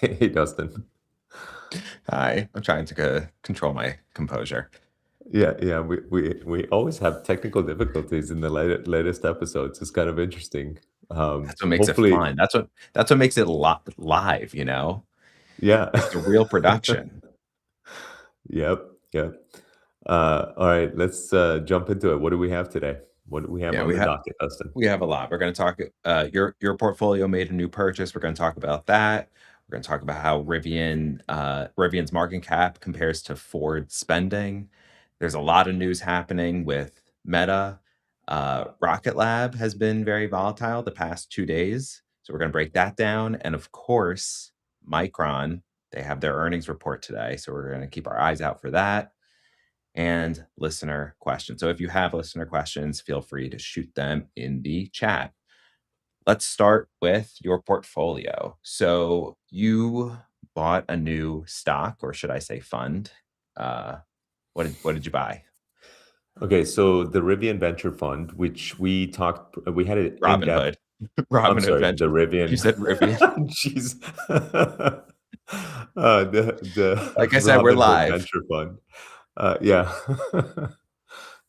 Hey, Dustin. Hi, I'm trying to control my composure. Yeah, we always have technical difficulties in the latest episodes. It's kind of interesting. That's what makes it Hopefully, fun. That's what makes it live, yeah. It's a real production. Yep, yep. All right, let's jump into it. What do we have today? What do we have Yeah, on we the have docket, Dustin? we have a lot. We're going to talk your portfolio made a new purchase. We're going to talk about that. We're going to talk about how Rivian's market cap compares to Ford's spending. There's a lot of news happening with Meta. Rocket Lab has been very volatile the past 2 days. So we're going to break that down. And of course, Micron, they have their earnings report today. So we're going to keep our eyes out for that and listener questions. So if you have listener questions, feel free to shoot them in the chat. Let's start with your portfolio. So you bought a new stock, or should I say fund? Uh, what did you buy? Okay, so the Rivian Venture Fund, which we had an in-depth. Robinhood. I'm Robinhood sorry, the Venture. You Rivian. said Rivian. Jeez. The Like I said, we're Robinhood live. Venture Fund. Yeah.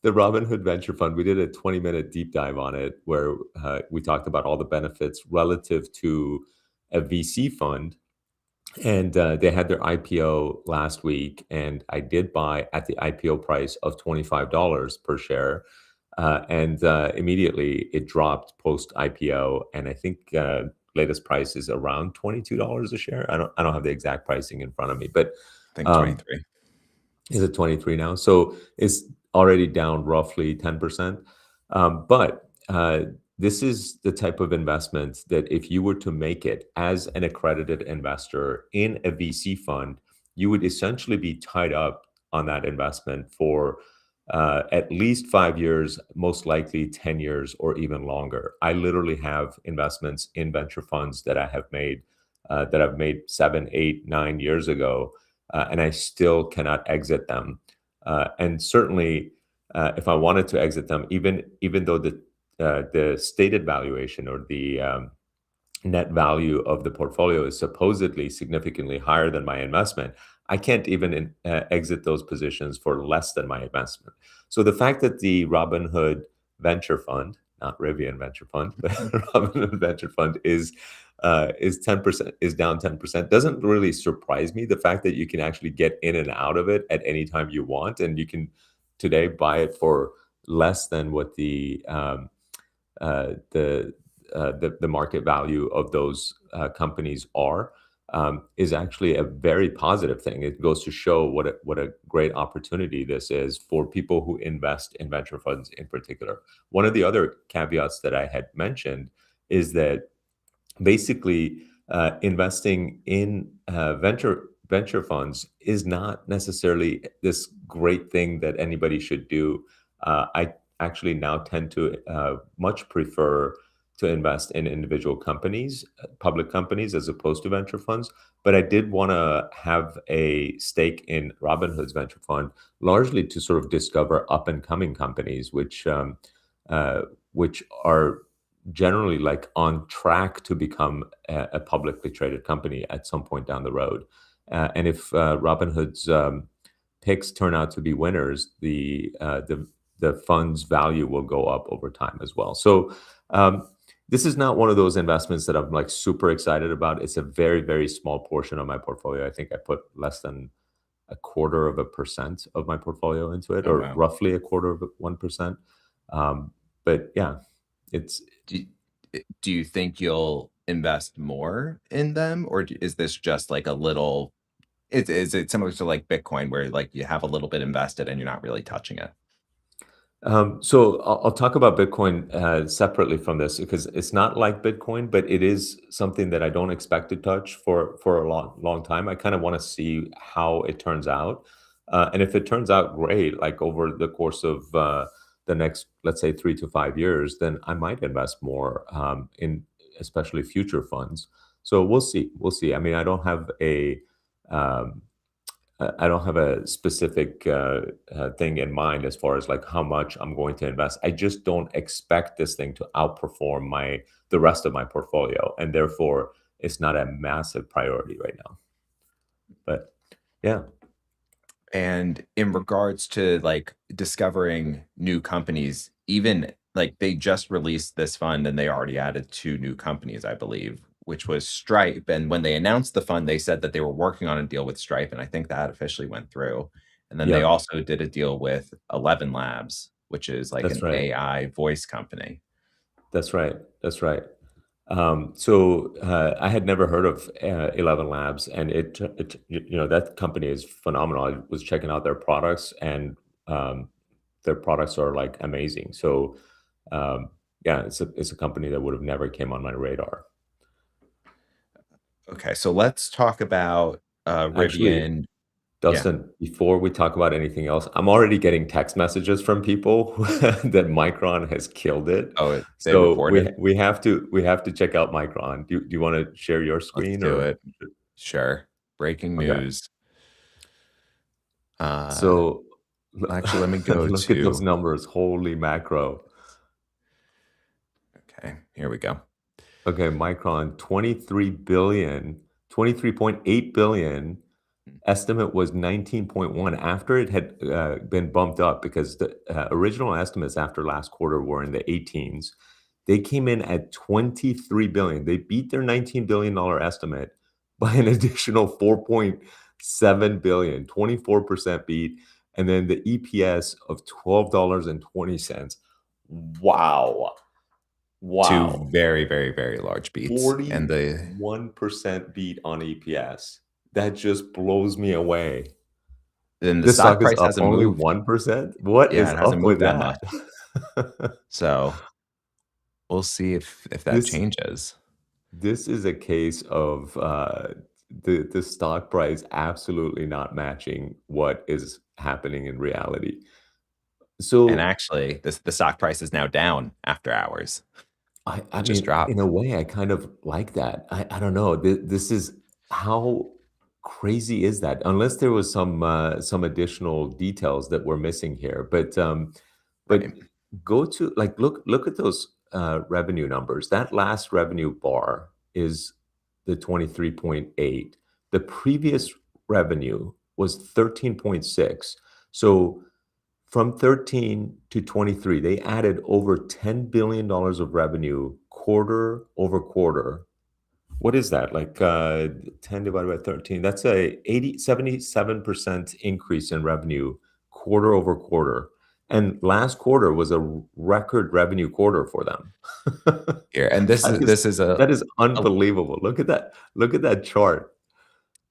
The Robinhood Venture Fund, we did a 20-minute deep dive on it where we talked about all the benefits relative to a VC fund. And they had their IPO last week, and I did buy at the IPO price of $25 per share. And immediately it dropped post IPO, and I think latest price is around $22 a share. I don't have the exact pricing in front of me, but I think um, 23. is it 23 now? So it's already down roughly 10%. But this is the type of investment that if you were to make it as an accredited investor in a VC fund, you would essentially be tied up on that investment for at least 5 years, most likely 10 years or even longer. I literally have investments in venture funds that I've made 7, 8, 9 years ago, and I still cannot exit them. And certainly, if I wanted to exit them, even though the stated valuation or the net value of the portfolio is supposedly significantly higher than my investment, I can't even exit those positions for less than my investment. So the fact that the Robinhood Venture Fund, not Rivian Venture Fund, but Robinhood Venture Fund is 10% is down 10% doesn't really surprise me. The fact that you can actually get in and out of it at any time you want, and you can today buy it for less than what uh, the the market value of those companies are, is actually a very positive thing. It goes to show what a great opportunity this is for people who invest in venture funds in particular. One of the other caveats that I had mentioned is that basically investing in venture funds is not necessarily this great thing that anybody should do. I actually now tend to much prefer to invest in individual companies, public companies, as opposed to venture funds. But I did want to have a stake in Robinhood's venture fund, largely to sort of discover up and coming companies, uh, which are generally like on track to become a publicly traded company at some point down the road. And if Robinhood's picks turn out to be winners, the fund's value will go up over time as well. So this is not one of those investments that I'm like super excited about. It's a very, very small portion of my portfolio. I think I put less than a quarter of a percent of my portfolio into it, Oh or wow. roughly a quarter of 1%. But yeah, it's Do, do you think you'll invest more in them, or is this just like a little? Is it similar to like Bitcoin, where like you have a little bit invested and you're not really touching it? So I'll talk about Bitcoin separately from this because it's not like Bitcoin, but it is something that I don't expect to touch for a long time. I kind of want to see how it turns out, and if it turns out great, like over the course of the next, let's say, 3 to 5 years, then I might invest more in especially future funds. So we'll see. We'll see. I mean, um, I don't have a specific thing in mind as far as like how much I'm going to invest. I just don't expect this thing to outperform the rest of my portfolio, and therefore, it's not a massive priority right now. But yeah, And in regards to like discovering new companies, even like they just released this fund and they already added two new companies, I believe, which was Stripe. And when they announced the fund, they said that they were working on a deal with Stripe. And I think that officially went through. And then they yeah, also did a deal with 11 Labs, which is like that's an right. AI voice company. That's right. That's right. I had never heard of 11 Labs, and that company is phenomenal. I was checking out their products, and their products are like amazing. So yeah, it's a company that would have never came on my radar. Okay. So let's talk about Actually, Rivian. Yeah. Dustin, before we talk about anything else, I'm already getting text messages from people that Micron has killed it. Oh, they So we reported. we have to check out Micron. Do you want to share your Let's screen do or? it. Sure. Breaking Okay. news. Uh, So actually, let me go look at those to. numbers. Holy macro. Okay, here we go. Okay, Micron, 23.8 billion. Estimate was 19.1 after it had been bumped up because the original estimates after last quarter were in the 18s. They came in at 23 billion. They beat their $19 billion estimate by an additional 4.7 billion, 24% beat. And then the EPS of $12.20. Wow. Two Wow. very, very, very large beats, and the 41% beat on EPS. That just blows me away. then the This stock stock is price up hasn't only moved. 1%? What Yeah, is it hasn't up moved with that much. that? So we'll see if that This changes. this is a case of, the stock price absolutely not matching what is happening in reality. And So actually, the stock price is now down after hours. I It just mean, in dropped. a way, I kind of like that. I don't know. This is how crazy is that? Unless there was some additional details that we're missing here. But Right. go to like look at those revenue numbers. That last revenue bar is the 23.8. The previous revenue was 13.6. So from 13 to 23, they added over $10 billion of revenue quarter over quarter. What is that? Like 10 divided by 13. That's a 77% increase in revenue quarter over quarter. And last quarter was a record revenue quarter for them. Here, and this That is is this is that is a unbelievable. Look at that. Look at that chart.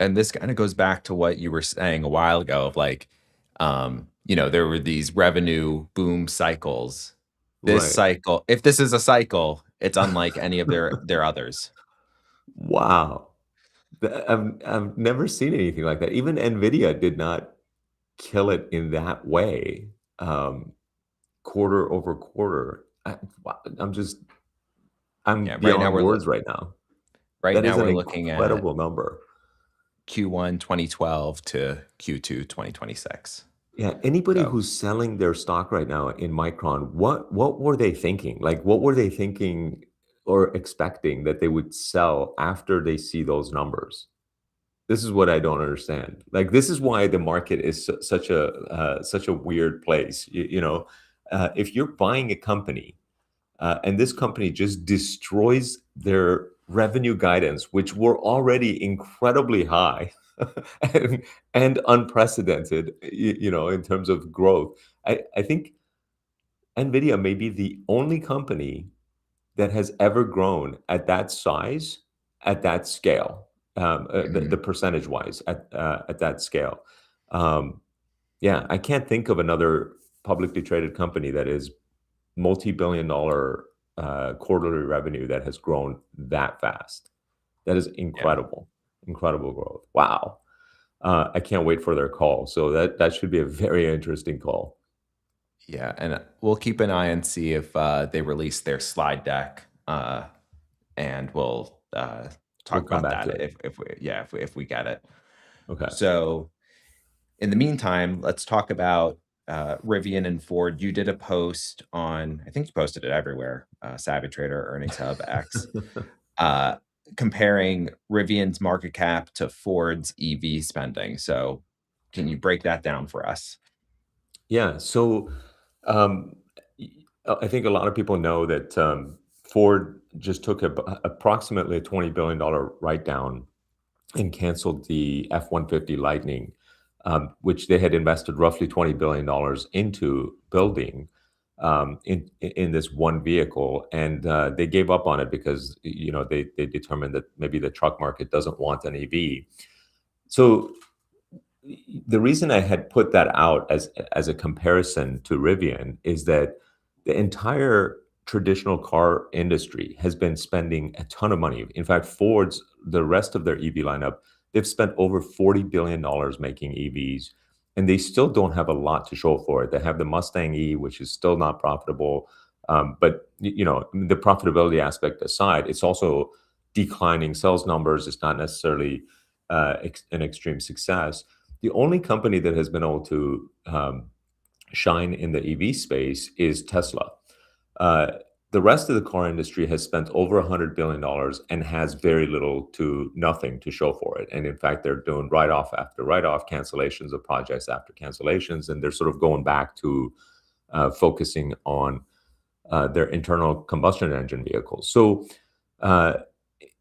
and this kind of goes back to what you were saying a while ago of like, there were these revenue boom cycles. This Right. cycle, if this is a cycle, it's unlike any of their others. Wow. I've never seen anything like that. Even NVIDIA did not kill it in that way, um, quarter over quarter. Wow, I'm Yeah, right now beyond words right now. That is an we're looking at incredible number. Q1 2012 to Q2 2026. Yeah, anybody So, who's selling their stock right now in Micron, what were they thinking? Like, what were they thinking or expecting that they would sell after they see those numbers? This is what I don't understand. Like, this is why the market is such a weird place. If you're buying a company and this company just destroys their revenue guidance, which were already incredibly high and, and unprecedented, in terms of growth. I think NVIDIA may be the only company that has ever grown at that size, at that scale, the mhm, percentage wise at that scale. Um, yeah, I can't think of another publicly traded company that is multi-billion-dollar quarterly revenue that has grown that fast. That is yeah. incredible, incredible growth. Wow. I can't wait for their call. So that should be a very interesting call. Yeah, and we'll keep an eye and see if they release their slide deck, and we'll We'll talk come about back to that it. if we get it. Okay. So, in the meantime, let's talk about Rivian and Ford. You did a post on, I think you posted it everywhere, Savvy Trader, Earnings Hub, X, uh, comparing Rivian's market cap to Ford's EV spending. So can you break that down for us? Yeah. So um, I think a lot of people know that Ford just took approximately a $20 billion write down and canceled the F-150 Lightning, which they had invested roughly $20 billion into building in this one vehicle. And they gave up on it because, they determined that maybe the truck market doesn't want an EV. So the reason I had put that out as a comparison to Rivian is that the entire traditional car industry has been spending a ton of money. In fact, Ford's the rest of their EV lineup, they've spent over $40 billion making EVs, and they still don't have a lot to show for it. They have the Mustang E, which is still not profitable. But the profitability aspect aside, it's also declining sales numbers. It's not necessarily an extreme success. The only company that has been able to shine in the EV space is Tesla. Uh, the rest of the car industry has spent over $100 billion and has very little to nothing to show for it. And in fact, they're doing write-off after write-off, cancellations of projects after cancellations, and they're sort of going back to focusing on their internal combustion engine vehicles. So uh,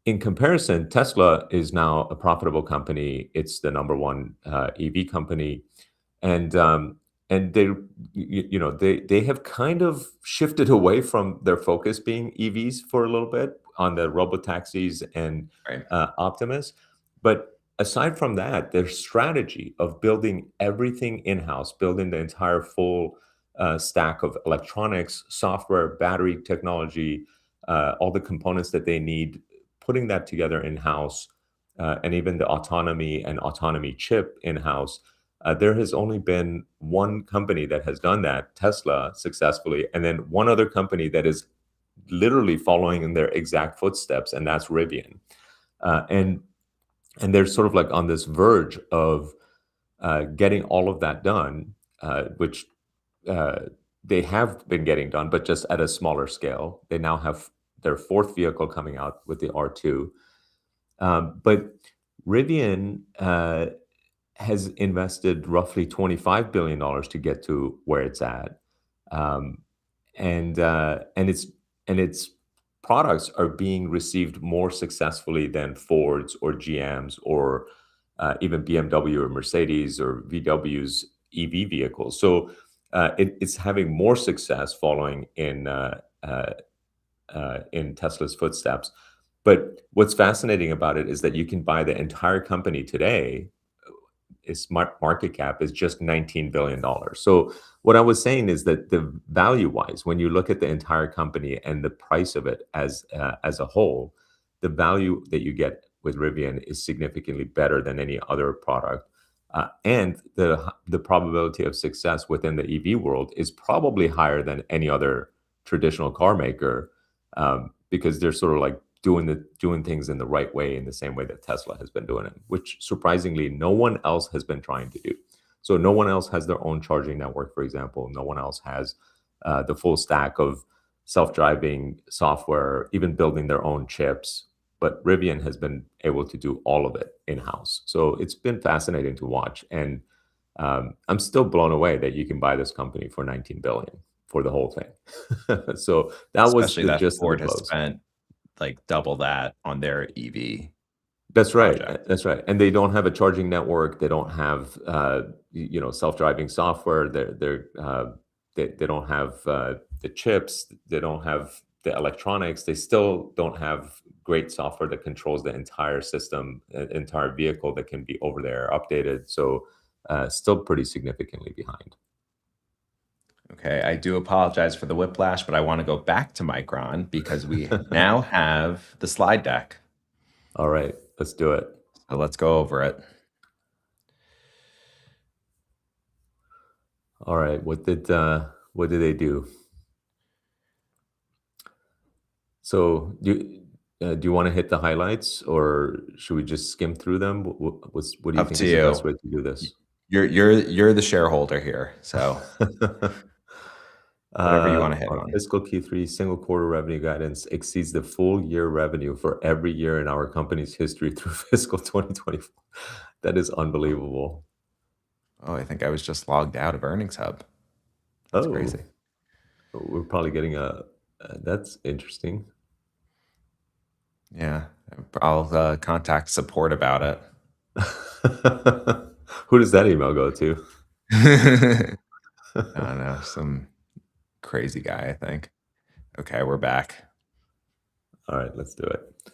in comparison, Tesla is now a profitable company. It's the number one EV company, and they have kind of shifted away from their focus being EVs for a little bit on the robotaxis and Right. Optimus. But aside from that, their strategy of building everything in-house, building the entire full stack of electronics, software, battery technology, all the components that they need, putting that together in-house, and even the autonomy chip in-house, there has only been one company that has done that, Tesla, successfully, and then one other company that is literally following in their exact footsteps, and that's Rivian. And they're sort of like on this verge of getting all of that done, which uh, they have been getting done, but just at a smaller scale. They now have their fourth vehicle coming out with the R2. But Rivian has invested roughly $25 billion to get to where it's at. Um, and its products are being received more successfully than Ford's or GM's or even BMW or Mercedes or VW's EV vehicles. So it's having more success following in Tesla's footsteps. But what's fascinating about it is that you can buy the entire company today. Its market cap is just $19 billion. So what I was saying is that the value-wise, when you look at the entire company and the price of it as a whole, the value that you get with Rivian is significantly better than any other product. And the probability of success within the EV world is probably higher than any other traditional car maker, because they're sort of like doing things in the right way, in the same way that Tesla has been doing it, which surprisingly no one else has been trying to do. So no one else has their own charging network, for example. No one else has the full stack of self-driving software, even building their own chips. But Rivian has been able to do all of it in-house. So it's been fascinating to watch. And I'm still blown away that you can buy this company for 19 billion for the whole thing. So that was Especially the that gist of the Ford has close. spent like double that on their EV That's right. project. That's right. And they don't have a charging network. They don't have self-driving software. They don't have the chips. They don't have the electronics. They still don't have great software that controls the entire system, entire vehicle that can be over there updated. So still pretty significantly behind. Okay, I do apologize for the whiplash, but I want to go back to Micron because we now have the slide deck. All right, let's do it. So let's go over it. All right, what did they do? So do you want to hit the highlights, or should we just skim through them? What do you Up think to is the best you. way to do this? You're the shareholder here, so Whatever you wanna hit Our on. fiscal Q3 single quarter revenue guidance exceeds the full year revenue for every year in our company's history through fiscal 2024. That is unbelievable. Oh, I think I was just logged out of Earnings Hub. That's Oh, crazy. we're probably getting a that's interesting. Yeah. I'll, contact support about it. Who does that email go to? I don't know, some crazy guy, I think. Okay, we're back. All right, let's do it.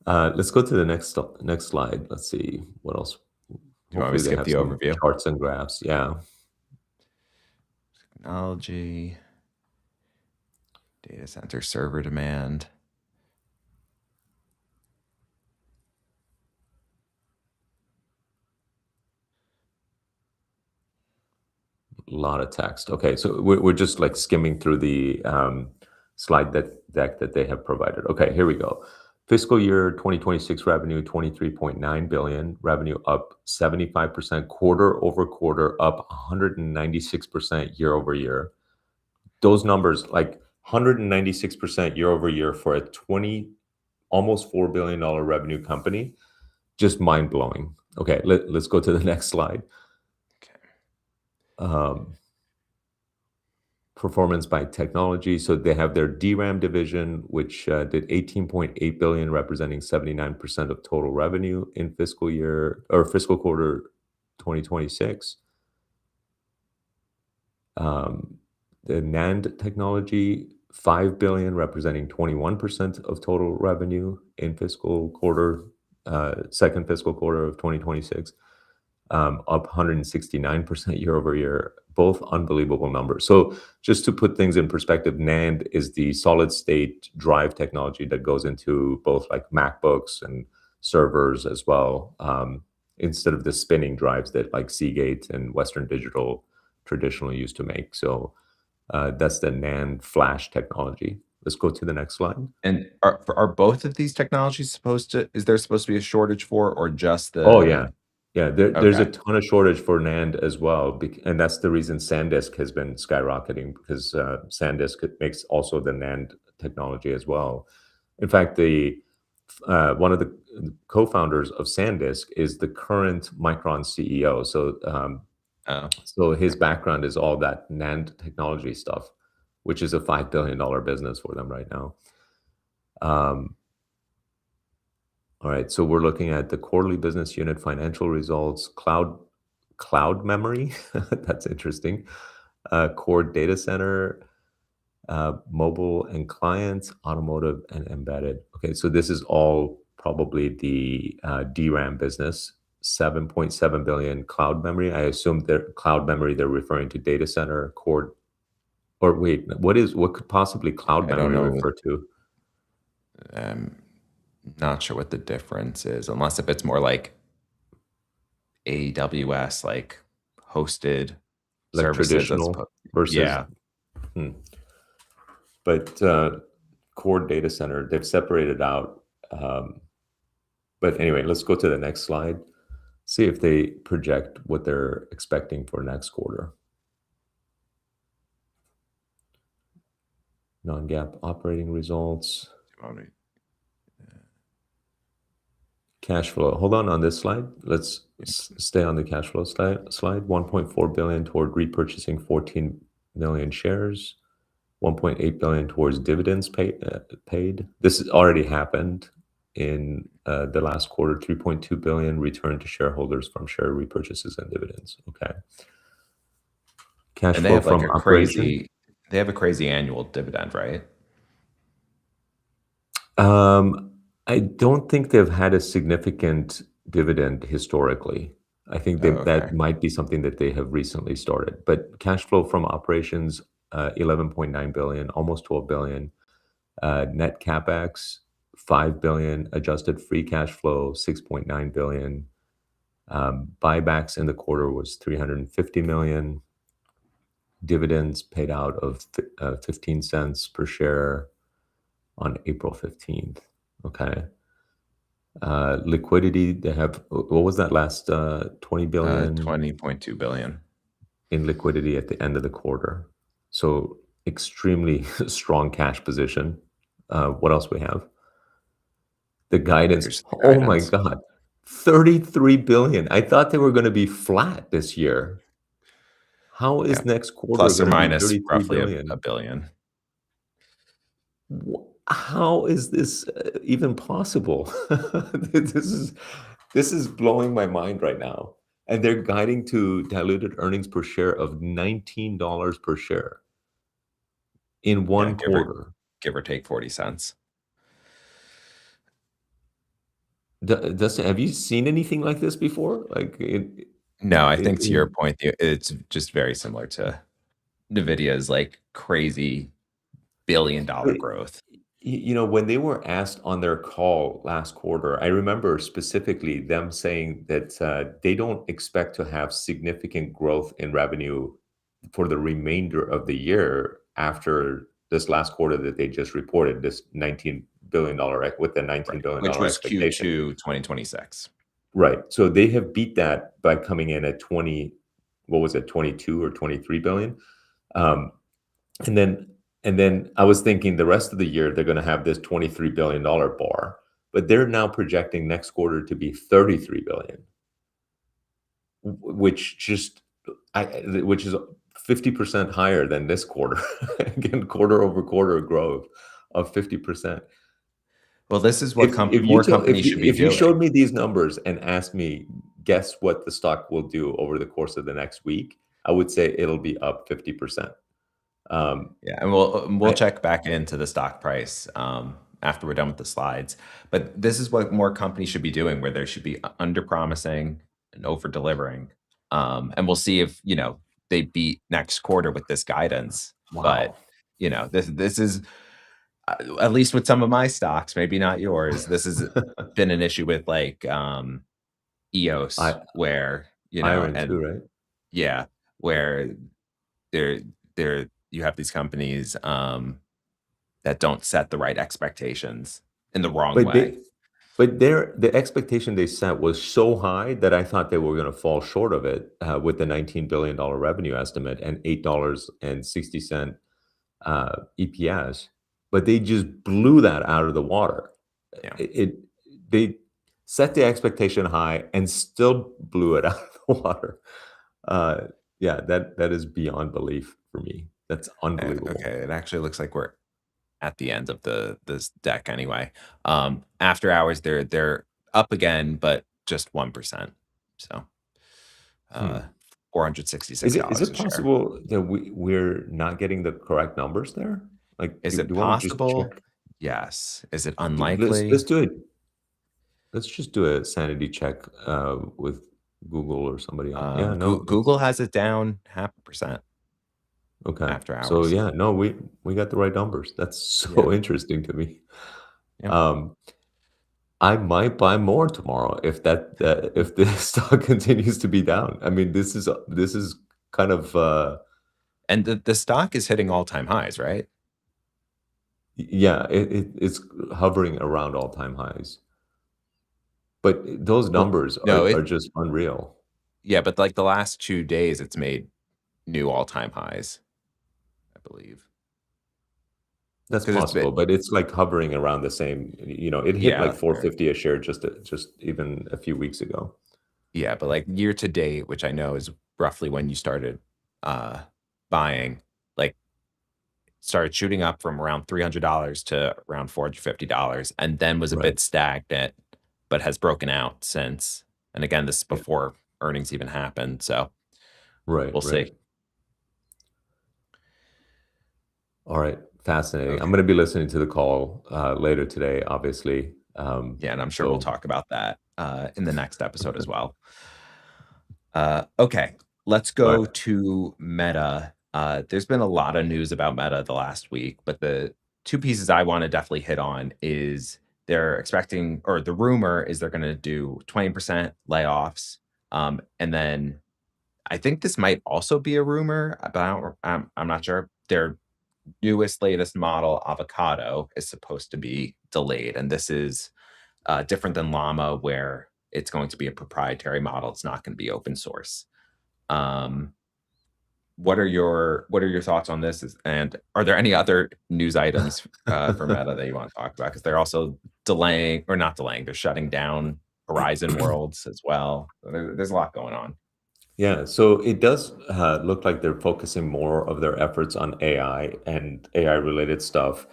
Let's go to the next slide. Let's see what else. Do you want me to Hopefully, they skip have the some overview? charts and graphs. Yeah, Technology, data center server demand. a lot of text. Okay, so we're just like skimming through the slide deck that they have provided. Okay, here we go. Fiscal year 2026 revenue 23.9 billion, revenue up 75% quarter over quarter, up 196% year over year. Those numbers, like 196% year over year for a 20 almost $4 billion revenue company, just mind blowing. Okay, let's go to the next slide. Okay. Performance by technology. So they have their DRAM division, which did 18.8 billion, representing 79% of total revenue in fiscal quarter 2026. The NAND technology, 5 billion, representing 21% of total revenue in second fiscal quarter of 2026. Up 169% year over year, both unbelievable numbers. So just to put things in perspective, NAND is the solid state drive technology that goes into both like MacBooks and servers as well, instead of the spinning drives that like Seagate and Western Digital traditionally used to make. So that's the NAND flash technology. Let's go to the next slide. And are both of these technologies is there supposed to be a shortage for, or just Oh the yeah, yeah. There's a okay. ton of shortage for NAND as well, and that's the reason SanDisk has been skyrocketing because SanDisk makes also the NAND technology as well. In fact, the one of the co-founders of SanDisk is the current Micron CEO. Oh, So his okay. background is all that NAND technology stuff, which is a $5 billion business for them right now. All right, so we're looking at the quarterly business unit financial results, cloud memory. That's interesting. Core data center, mobile and clients, automotive and embedded. Okay, so this is all probably the DRAM business. 7.7 billion cloud memory. I assume cloud memory, they're referring to data center, core, or wait, what could possibly cloud I don't memory know. refer to? I'm not sure what the difference is, unless if it's more like AWS, like hosted Like services as traditional opposed. versus, Yeah. hmm. But core data center, they've separated out. But anyway, let's go to the next slide. See if they project what they're expecting for next quarter. Non-GAAP operating results, cash flow. Hold on this slide. Let's stay on the cash flow slide. 1.4 billion toward repurchasing 14 million shares. 1.8 billion towards dividends paid. This has already happened in the last quarter. 3.2 billion returned to shareholders from share repurchases and dividends. Okay. Cash And they flow have like from operation. they have a crazy annual dividend, right? I don't think they've had a significant dividend historically. I think Oh, that okay. might be something that they have recently started. But cash flow from operations, 11.9 billion, almost 12 billion. Net capex, 5 billion. Adjusted free cash flow, 6.9 billion. Buybacks in the quarter was 350 million. Dividends paid out of 15 cents per share on April 15th. Okay. Liquidity, they have, what was that last 20 billion 20.2 billion. in liquidity at the end of the quarter. So extremely strong cash position. What else we have? The guidance. Here's the Oh my guidance. God. 33 billion. I thought they were going to be flat this year. How Yeah, is next quarter plus or going to be minus 33 roughly a billion? billion. How is this even possible? This is blowing my mind right now. And they're guiding to diluted earnings per share of $19 per share in Yeah, one quarter. give or take 40 cents. Dustin, have you seen anything like this before? Like No, I think to your in point, it's just very similar to NVIDIA's, like, crazy billion-dollar but, growth. when they were asked on their call last quarter, I remember specifically them saying that they don't expect to have significant growth in revenue for the remainder of the year after this last quarter that they just reported, this $19 billion with the $19 Right, billion which dollar was expectation. Q2 2026. Right. So they have beat that by coming in at 20, what was it, 22 or 23 billion? Um, and then I was thinking the rest of the year they're going to have this $23 billion bar, but they're now projecting next quarter to be 33 billion, which just which is 50% higher than this quarter. Again, quarter over quarter growth of 50%. Well, this is what If you more tell companies should be if you showed doing. me these numbers and asked me, guess what the stock will do over the course of the next week, I would say it'll be up 50%. Yeah, and we'll I check back into the stock price, after we're done with the slides. But this is what more companies should be doing, where they should be under promising and over delivering. And we'll see if they beat next quarter with this guidance. But Wow. this is at least with some of my stocks, maybe not yours. This has been an issue with like EOS, I where Iron and too, right? yeah, where there you have these companies that don't set the right expectations in the wrong But way. the expectation they set was so high that I thought they were going to fall short of it with the $19 billion revenue estimate and $8.60 EPS, but they just blew that out of the water. Yeah. It they set the expectation high and still blew it out of the water. Uh, yeah, that is beyond belief for me. That's unbelievable. Okay. It actually looks like we're at the end of this deck anyway. After hours, they're up again, but just 1%. So uh, Hmm. $466 Is it a share. possible that we're not getting the correct numbers there? Like, Is do it you want to just possible? check? Yes. Is it Let's unlikely? do it. Let's just do a sanity check with Google or somebody on. Yeah, no, Google has it down 0.5% okay. after So hours. yeah, no, we got the right numbers. That's Yeah. so interesting to me. Yeah. Um, I might buy more tomorrow if the stock continues to be down. I mean, this is kind of And the stock is hitting all-time highs, right? yeah, it's hovering around all-time highs. But those Well, numbers no, are just unreal. yeah, but like the last 2 days, it's made new all-time highs, I believe. That's Because it's been possible, but it's like hovering around the same, it hit yeah, like that's fair. 450 a share just even a few weeks ago. Yeah, but like year to date, which I know is roughly when you started uh buying, like started shooting up from around $300 to around $450 and then was a Right. bit stagnant, but has broken out since. And again, this is Yeah. before earnings even happened. So Right, we'll right. see. All right. Fascinating. I'm Okay. going to be listening to the call later today, obviously. Yeah, and I'm sure we'll So, talk about that in the next episode okay. as well. Okay, let's All go right. to Meta. There's been a lot of news about Meta the last week, but the two pieces I want to definitely hit on is they're expecting, or the rumor is they're going to do 20% layoffs. And then I think this might also be a rumor, but I'm not sure. Their newest, latest model, Avocado, is supposed to be delayed. And this is different than Llama, where it's going to be a proprietary model. It's not going to be open source. Um, what are your thoughts on this? And are there any other news items for Meta that you want to talk about? Because they're also delaying, or not delaying, they're shutting down Horizon Worlds as well. There's a lot going on. Yeah, so it does look like they're focusing more of their efforts on AI and AI related stuff.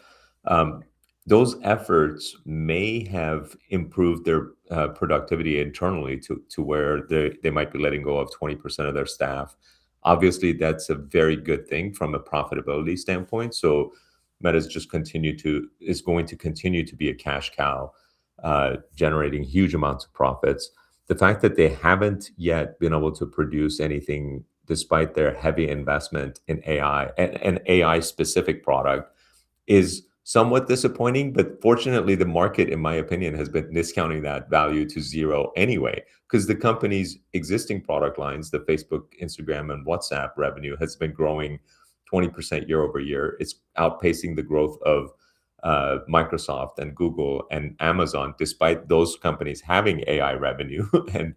Um, those efforts may have improved their productivity internally to where they might be letting go of 20% of their staff. Obviously, that's a very good thing from a profitability standpoint. So Meta's just is going to continue to be a cash cow, generating huge amounts of profits. The fact that they haven't yet been able to produce anything despite their heavy investment in AI and an AI specific product is somewhat disappointing. But fortunately, the market, in my opinion, has been discounting that value to zero anyway, because the company's existing product lines, the Facebook, Instagram, and WhatsApp revenue has been growing 20% year over year. It's outpacing the growth of Microsoft and Google and Amazon, despite those companies having AI revenue and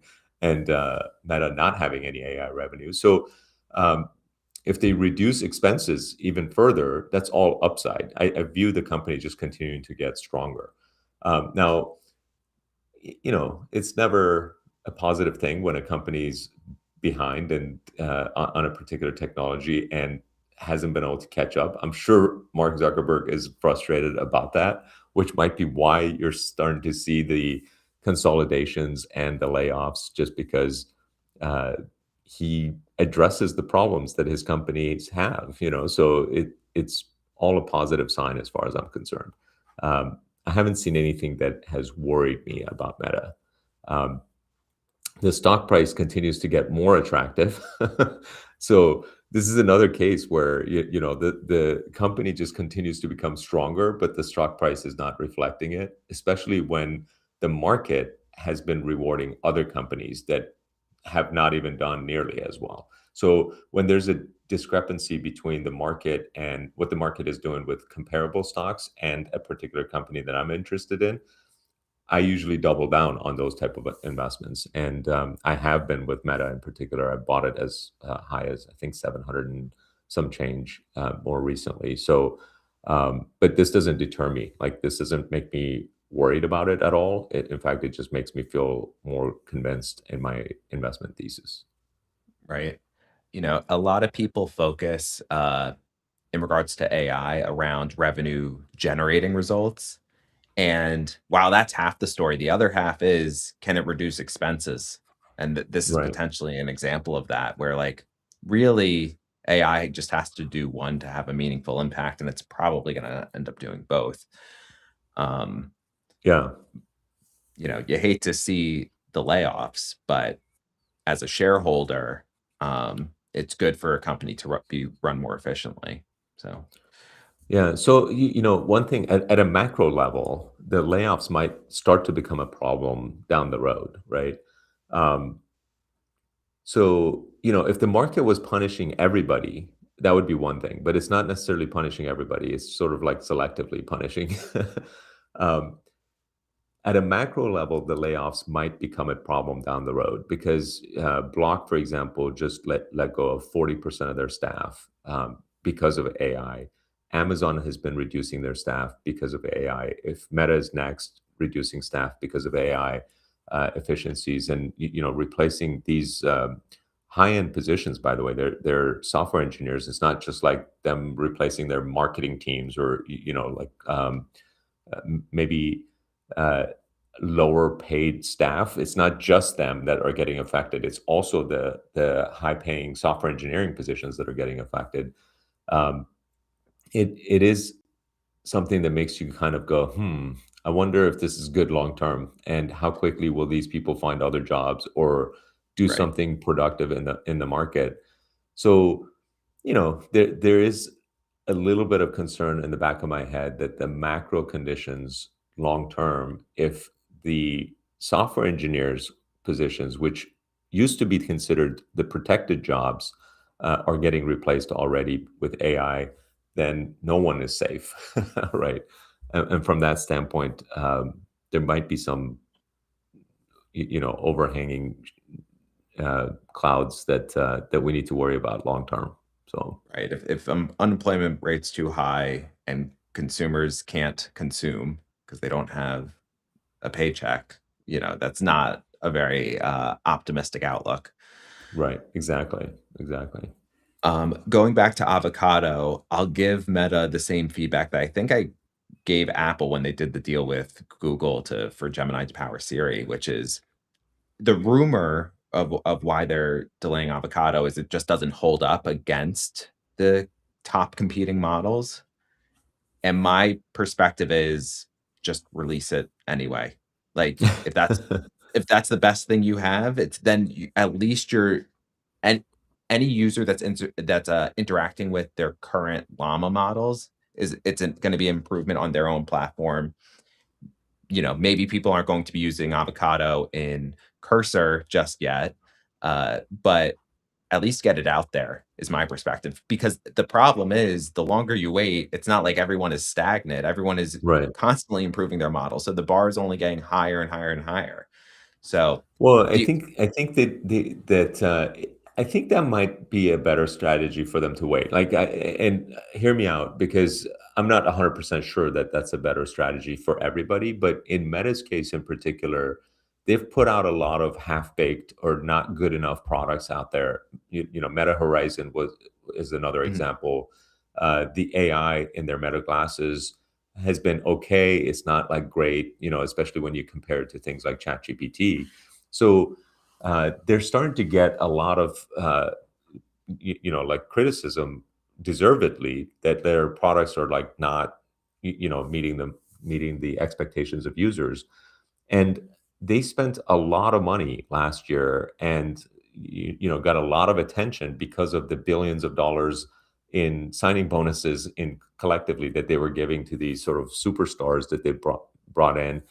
Meta not having any AI revenue. So um, if they reduce expenses even further, that's all upside. I view the company just continuing to get stronger. Now, it's never a positive thing when a company's behind and on a particular technology and hasn't been able to catch up. I'm sure Mark Zuckerberg is frustrated about that, which might be why you're starting to see the consolidations and the layoffs, just because uh, he addresses the problems that his companies have. So it's all a positive sign as far as I'm concerned. I haven't seen anything that has worried me about Meta. Um, the stock price continues to get more attractive. So this is another case where the company just continues to become stronger, but the stock price is not reflecting it, especially when the market has been rewarding other companies that have not even done nearly as well. So when there's a discrepancy between the market and what the market is doing with comparable stocks and a particular company that I'm interested in, I usually double down on those type of investments, and I have been with Meta in particular. I bought it as high as I think 700 and some change more recently. So, but this doesn't deter me. Like, this doesn't make me worried about it at all. In fact, it just makes me feel more convinced in my investment thesis. Right. A lot of people focus in regards to AI around revenue generating results. And while that's half the story, the other half is, can it reduce expenses? And this is Right. potentially an example of that, where like really AI just has to do one to have a meaningful impact, and it's probably going to end up doing both. Um, Yeah. you hate to see the layoffs, but as a shareholder, it's good for a company to be run more efficiently. So, Yeah. So, one thing at a macro level, the layoffs might start to become a problem down the road, right? Um, So, if the market was punishing everybody, that would be one thing, but it's not necessarily punishing everybody. It's sort of like selectively punishing. um, at a macro level, the layoffs might become a problem down the road because Block, for example, just let go of 40% of their staff because of AI. Amazon has been reducing their staff because of AI. If Meta is next, reducing staff because of AI efficiencies, and replacing these high-end positions. By the way, they're software engineers. It's not just like them replacing their marketing teams or like maybe uh, lower paid staff. It's not just them that are getting affected. It's also the high paying software engineering positions that are getting affected. Um, it is something that makes you kind of go, I wonder if this is good long term, and how quickly will these people find other jobs or do right. something productive in the market. So, there is a little bit of concern in the back of my head that the macro conditions long term, if the software engineers positions, which used to be considered the protected jobs, are getting replaced already with AI, then no one is safe, right? And from that standpoint, there might be some, overhanging clouds that we need to worry about long term. So Right. If unemployment rate's too high and consumers can't consume because they don't have a paycheck, that's not a very optimistic outlook. right, exactly, exactly. Going back to Avocado, I'll give Meta the same feedback that I think I gave Apple when they did the deal with Google for Gemini to power Siri, which is the rumor of why they're delaying Avocado is it just doesn't hold up against the top competing models. And my perspective is just release it anyway. Like if that's the best thing you have, it's then at least you're and any user that's interacting with their current llama models it's going to be improvement on their own platform. Maybe people aren't going to be using Avocado in Cursor just yet, but at least get it out there is my perspective. Because the problem is the longer you wait, it's not like everyone is stagnant. Everyone is Right. constantly improving their model. So the bar is only getting higher and higher and higher. So Well, I the think I think that I think that might be a better strategy for them to wait. And hear me out because I'm not 100% sure that that's a better strategy for everybody, but in Meta's case in particular, they've put out a lot of half-baked or not good enough products out there. Meta Horizon is another Mhm. example. The AI in their Meta glasses has been okay. It's not like great, especially when you compare it to things like ChatGPT. So they're starting to get a lot of like criticism, deservedly, that their products are like not meeting the expectations of users. And they spent a lot of money last year and got a lot of attention because of the billions of dollars in signing bonuses in collectively that they were giving to these sort of superstars that they brought in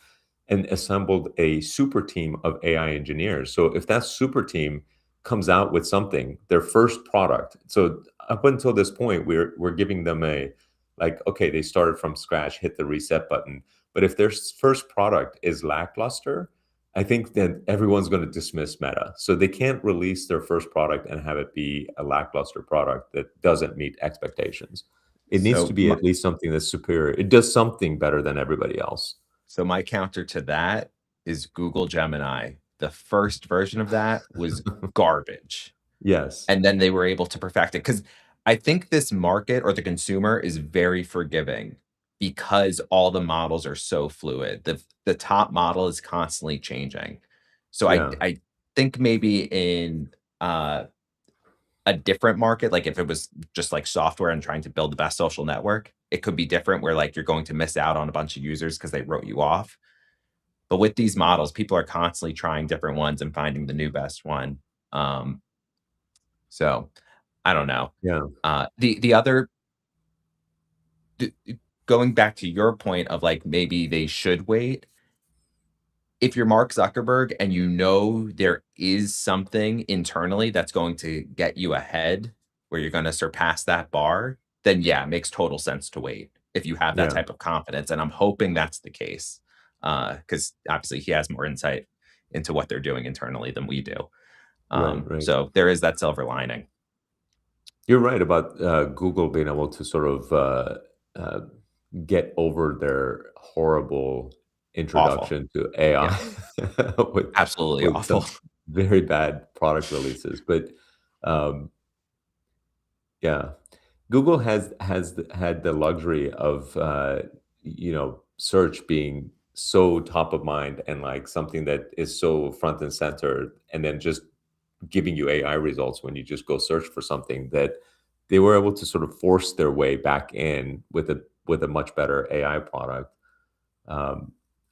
and assembled a super team of AI engineers. So if that super team comes out with something, their first product. So up until this point, we're giving them a like, okay, they started from scratch, hit the reset button. But if their first product is lackluster, I think then everyone's going to dismiss Meta. So they can't release their first product and have it be a lackluster product that doesn't meet expectations. It needs to so be my, at least something that's superior. It does something better than everybody else. so my counter to that is Google Gemini. The first version of that was garbage. Yes. And then they were able to perfect it because I think this market or the consumer is very forgiving because all the models are so fluid. The top model is constantly changing. So I Yeah. I think maybe in a different market, like if it was just like software and trying to build the best social network, it could be different where like you're going to miss out on a bunch of users because they wrote you off. But with these models, people are constantly trying different ones and finding the new best one. Um, so I don't know. Yeah. The other th going back to your point of, like, maybe they should wait, if you're Mark Zuckerberg and you know there is something internally that's going to get you ahead, where you're gonna surpass that bar, then, yeah, it makes total sense to wait if you have that Yeah. type of confidence, and I'm hoping that's the case, because obviously he has more insight into what they're doing internally than we do. Right. Right. So there is that silver lining. You're right about Google being able to sort of uh, get over their horrible Awful. introduction to Yeah, AI with absolutely with awful. some very bad product releases. But um, yeah, Google had the luxury of search being so top of mind and like something that is so front and center, and then just giving you AI results when you just go search for something, that they were able to sort of force their way back in with a much better AI product. Um,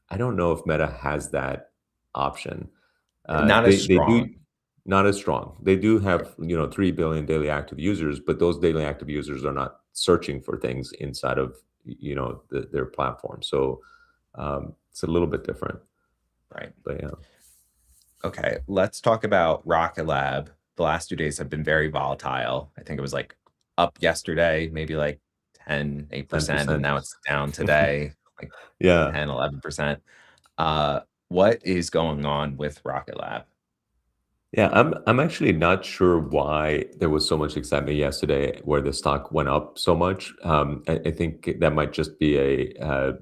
I don't know if Meta has that option. Not as They do strong. not as strong. They do have 3 billion daily active users, but those daily active users are not searching for things inside of their platform. So it's a little bit different. Right. But yeah, Okay, let's talk about Rocket Lab. The last 2 days have been very volatile. I think it was, like, up yesterday, maybe, like, 10, 8%, and 10%. now it's down today, like, Yeah. 10, 11%. Uh, what is going on with Rocket Lab? Yeah, I'm actually not sure why there was so much excitement yesterday where the stock went up so much. I think that might just be a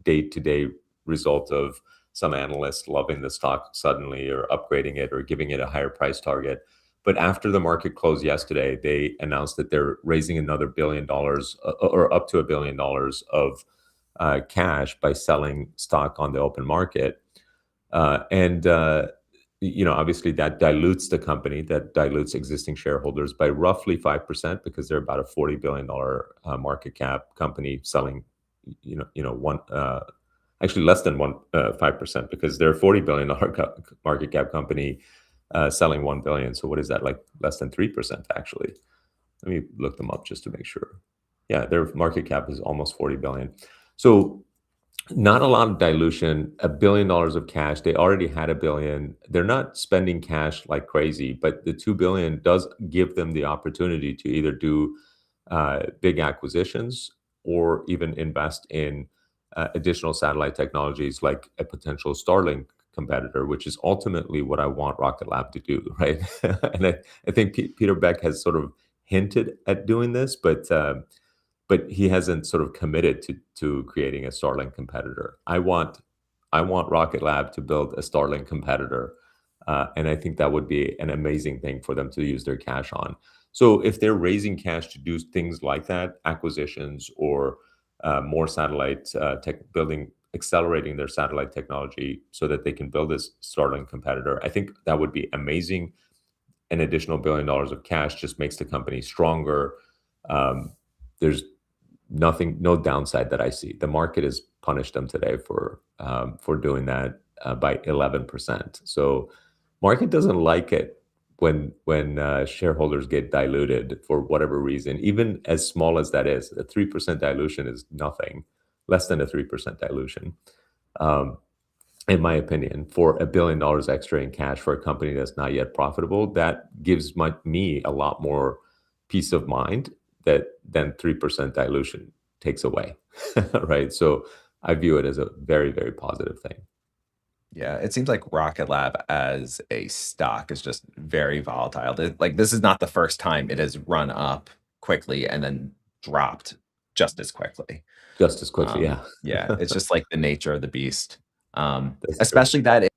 day-to-day result of some analysts loving the stock suddenly or upgrading it or giving it a higher price target. But after the market closed yesterday, they announced that they're raising another $1 billion or up to $1 billion of cash by selling stock on the open market. And obviously that dilutes the company, that dilutes existing shareholders by roughly 5% because they're about a $40 billion market cap company selling, one actually less than 5% because they're a $40 billion market cap company selling 1 billion. So what is that, like less than 3% actually? Let me look them up just to make sure. Yeah, their market cap is almost 40 billion. So not a lot of dilution, $1 billion of cash. They already had $1 billion. They're not spending cash like crazy, but the $2 billion does give them the opportunity to either do big acquisitions or even invest in additional satellite technologies like a potential Starlink competitor, which is ultimately what I want Rocket Lab to do, right? And I think Peter Beck has sort of hinted at doing this, but he hasn't sort of committed to creating a Starlink competitor. I want Rocket Lab to build a Starlink competitor, and I think that would be an amazing thing for them to use their cash on. So if they're raising cash to do things like that, acquisitions or more satellite tech building, accelerating their satellite technology so that they can build this Starlink competitor, I think that would be amazing. An additional $1 billion of cash just makes the company stronger. There's no downside that I see. The market has punished them today for doing that by 11%. So market doesn't like it when shareholders get diluted for whatever reason, even as small as that is. A 3% dilution is nothing, less than a 3% dilution. Um, in my opinion, for $1 billion extra in cash for a company that's not yet profitable, that gives me a lot more peace of mind that than 3% dilution takes away, right? So I view it as a very, very positive thing. Yeah, it seems like Rocket Lab as a stock is just very volatile. Like this is not the first time it has run up quickly and then dropped just as quickly. Just as quickly, yeah. Yeah, it's just like the nature of the beast. That's true. Especially that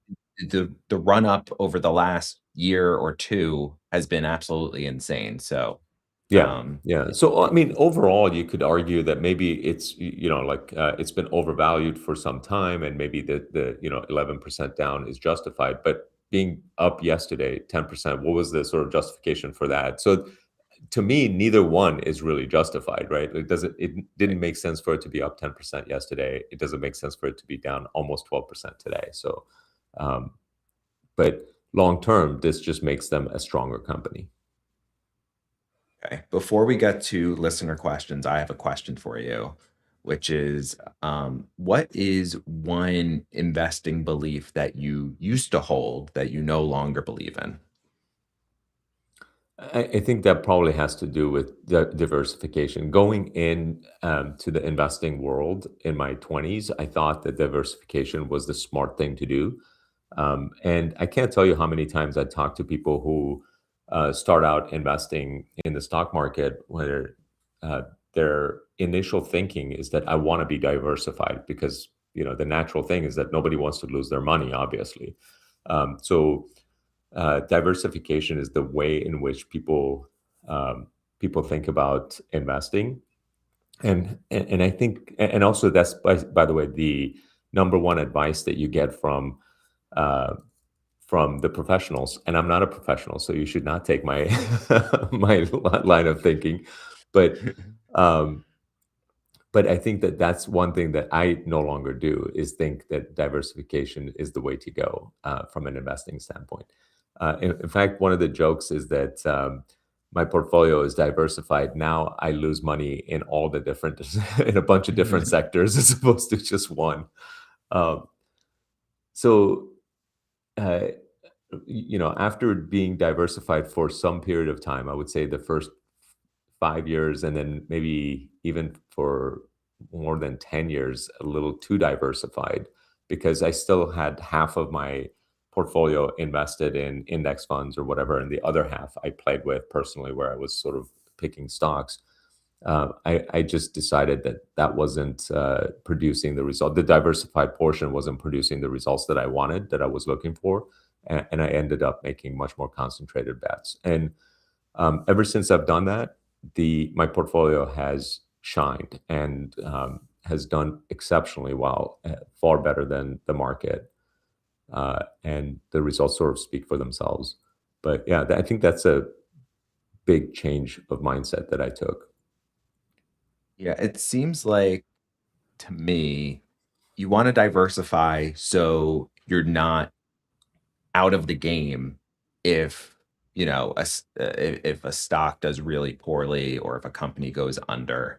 the run up over the last year or two has been absolutely insane. So, Yeah, um, yeah. So, I mean, overall, you could argue that maybe it's, like, it's been overvalued for some time, and maybe the 11% down is justified. But being up yesterday 10%, what was the sort of justification for that? So, to me, neither one is really justified, right? It didn't make sense for it to be up 10% yesterday. It doesn't make sense for it to be down almost 12% today. So, um, but long term, this just makes them a stronger company. Okay. Before we get to listener questions, I have a question for you, which is what is one investing belief that you used to hold that you no longer believe in? I think that probably has to do with the diversification. Going in to the investing world in my 20s, I thought that diversification was the smart thing to do. And I can't tell you how many times I talk to people who start out investing in the stock market where uh, their initial thinking is that I want to be diversified because the natural thing is that nobody wants to lose their money, obviously. So diversification is the way in which people think about investing, and I think, and also that's by the way the number one advice that you get uh, from the professionals. And I'm not a professional, so you should not take my my line of thinking, but um, but I think that that's one thing that I no longer do is think that diversification is the way to go from an investing standpoint. In fact, one of the jokes is that my portfolio is diversified. Now I lose money in all the different, in a bunch of different sectors as opposed to just one. Um, so, uh, after being diversified for some period of time, I would say the first 5 years, and then maybe even for more than 10 years, a little too diversified because I still had half of my portfolio invested in index funds or whatever, and the other half I played with personally, where I was sort of picking stocks. I just decided that that wasn't producing the result. The diversified portion wasn't producing the results that I wanted, that I was looking for, and I ended up making much more concentrated bets. And ever since I've done that, my portfolio has shined and has done exceptionally well, far better than the market, and the results sort of speak for themselves. But yeah, I think that's a big change of mindset that I took. Yeah, it seems like to me, you want to diversify so you're not out of the game if if a stock does really poorly or if a company goes under.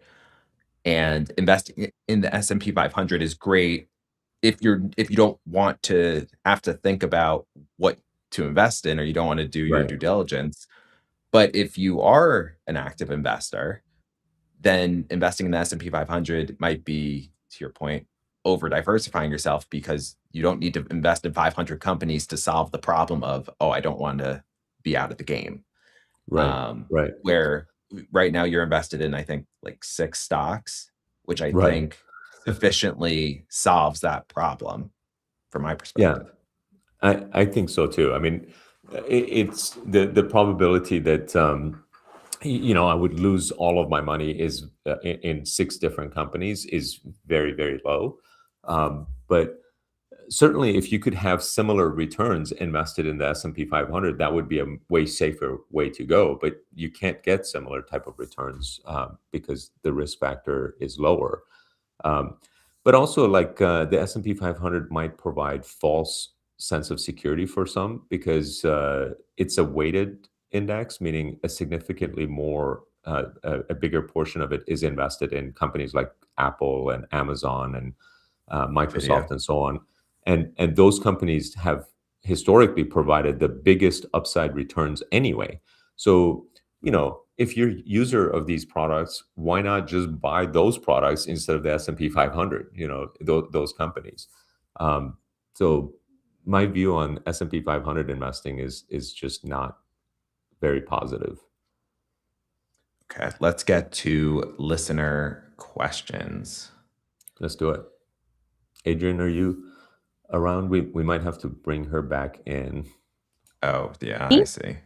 And investing in the S&P 500 is great if you don't want to have to think about what to invest in or you don't want to do your Right. due diligence. But if you are an active investor, then investing in the S&P 500 might be, to your point, over diversifying yourself because you don't need to invest in 500 companies to solve the problem of, oh, I don't want to be out of the game. Right. Right. Where right now you're invested in, I think, like 6 stocks, which I Right. think sufficiently solves that problem from my Yeah. perspective. I think so too. I mean, it's the probability that I would lose all of my money is in 6 different companies is very, very low. But certainly, if you could have similar returns invested in the S&P 500, that would be a way safer way to go. But you can't get similar type of returns because the risk factor is lower. Um, but also, like the S&P 500 might provide false sense of security for some because it's a weighted index, meaning a significantly more a bigger portion of it is invested in companies like Apple and Amazon and Video. Microsoft and so on. And those companies have historically provided the biggest upside returns anyway. So, if you're a user of these products, why not just buy those products instead of the S&P 500, those companies. So my view on S&P 500 investing is just not very positive. Okay, let's get to listener questions. Let's do it. Adrian, are you around? We might have to bring her back in. Oh, yeah, I Me? see.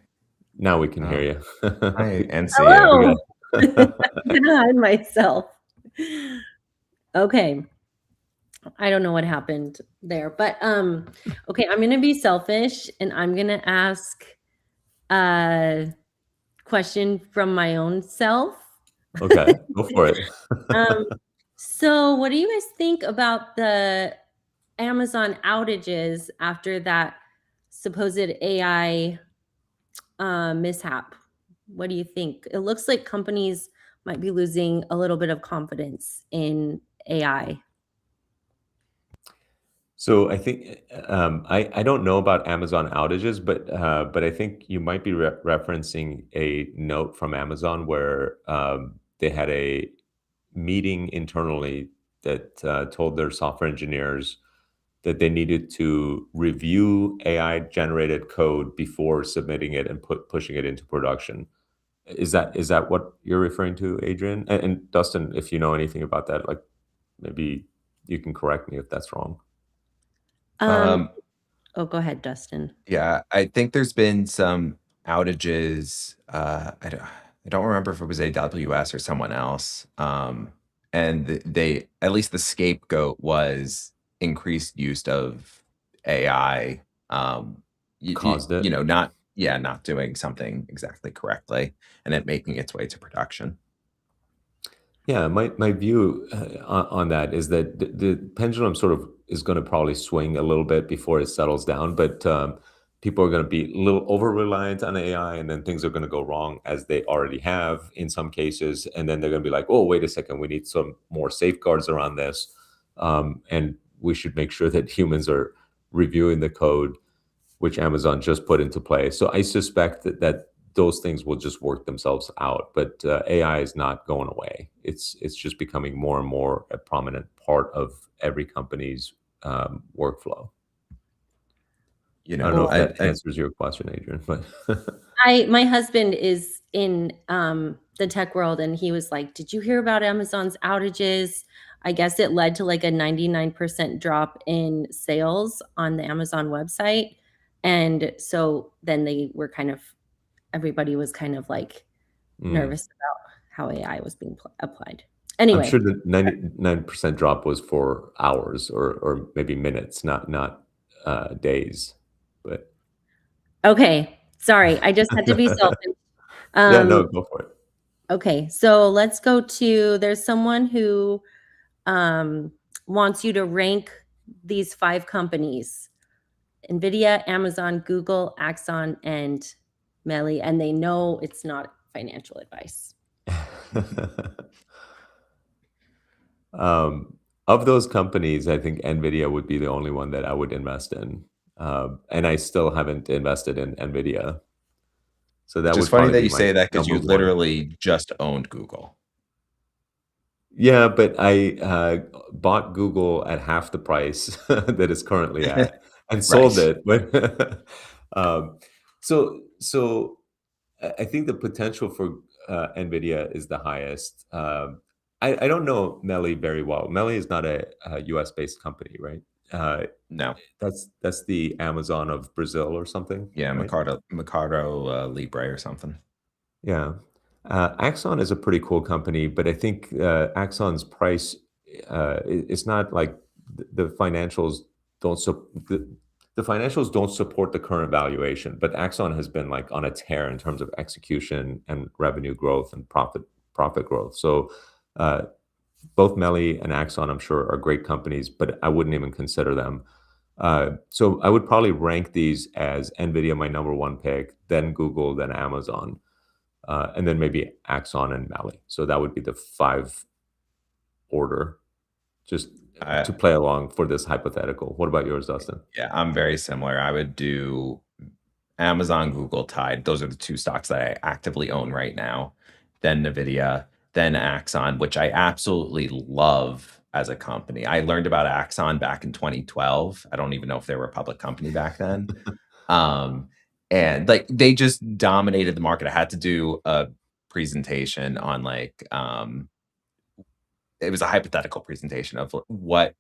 Now we can Oh, hear you. hi, and see you. Hello. Okay. I'm gonna hide myself. Okay. I don't know what happened there, but okay, I'm gonna be selfish and I'm gonna ask a question from my own self. Okay, go for it. So what do you guys think about the Amazon outages after that supposed AI mishap? What do you think? It looks like companies might be losing a little bit of confidence in AI. So I think I don't know about Amazon outages, but I think you might be referencing a note from Amazon where they had a meeting internally that told their software engineers that they needed to review AI generated code before submitting it and pushing it into production. Is that what you're referring to, Adrian? And Dustin, if you know anything about that, like maybe you can correct me if that's wrong. Um, Um, oh, go ahead, Dustin. yeah, I think there's been some outages. I don't remember if it was AWS or someone else. And they, at least the scapegoat was increased use of AI. Caused it. Not, yeah, not doing something exactly correctly and it making its way to production. Yeah, my view on that is that the pendulum sort of is going to probably swing a little bit before it settles down, but people are going to be a little over reliant on AI, and then things are going to go wrong as they already have in some cases, and then they're going to be like, "Oh, wait a second, we need some more safeguards around this, and we should make sure that humans are reviewing the code," which Amazon just put into play. So I suspect that those things will just work themselves out. But AI is not going away. It's just becoming more and more a prominent part of every company's workflow. You I don't know, know Or if that answers your question, Adrian, but my husband is in the tech world, and he was like, "Did you hear about Amazon's outages?" I guess it led to like a 99% drop in sales on the Amazon website. And so then everybody was kind of like mm, nervous about how AI was being applied. I'm Anyway, sure the 99% drop was for hours or maybe minutes, not days. But okay. Sorry, I just had to be selfish. yeah, no, Um, go for it. okay, so let's go to there's someone who um, wants you to rank these 5 companies: NVIDIA, Amazon, Google, Axon, and Melly, and they know it's not financial advice. Of those companies, I think NVIDIA would be the only one that I would invest in. And I still haven't invested in NVIDIA. So which that is would funny probably that be you my say that because number you one. literally just owned Google. Yeah, but I bought Google at half the price that it's currently at and sold Right. it. But so I think the potential for NVIDIA is the highest. I don't know Melly very well. Melly is not a US-based company, right? Uh, No. that's the Amazon of Brazil or something, Yeah, right? Mercado Libre or something. Yeah. Axon is a pretty cool company, but I think Axon's price it's not like the financials don't the financials don't support the current valuation, but Axon has been like on a tear in terms of execution and revenue growth and profit growth. So uh, both Melly and Axon, I'm sure, are great companies, but I wouldn't even consider them. So I would probably rank these as NVIDIA my number one pick, then Google, then Amazon, and then maybe Axon and Mali. So that would be the 5 order, just I to play along for this hypothetical. What about yours, Dustin? Yeah, I'm very similar. I would do Amazon, Google tied. Those are the 2 stocks that I actively own right now. Then Nvidia, then Axon, which I absolutely love as a company. I learned about Axon back in 2012. I don't even know if they were a public company back then. Um, and like they just dominated the market. I had to do a presentation on it was a hypothetical presentation of what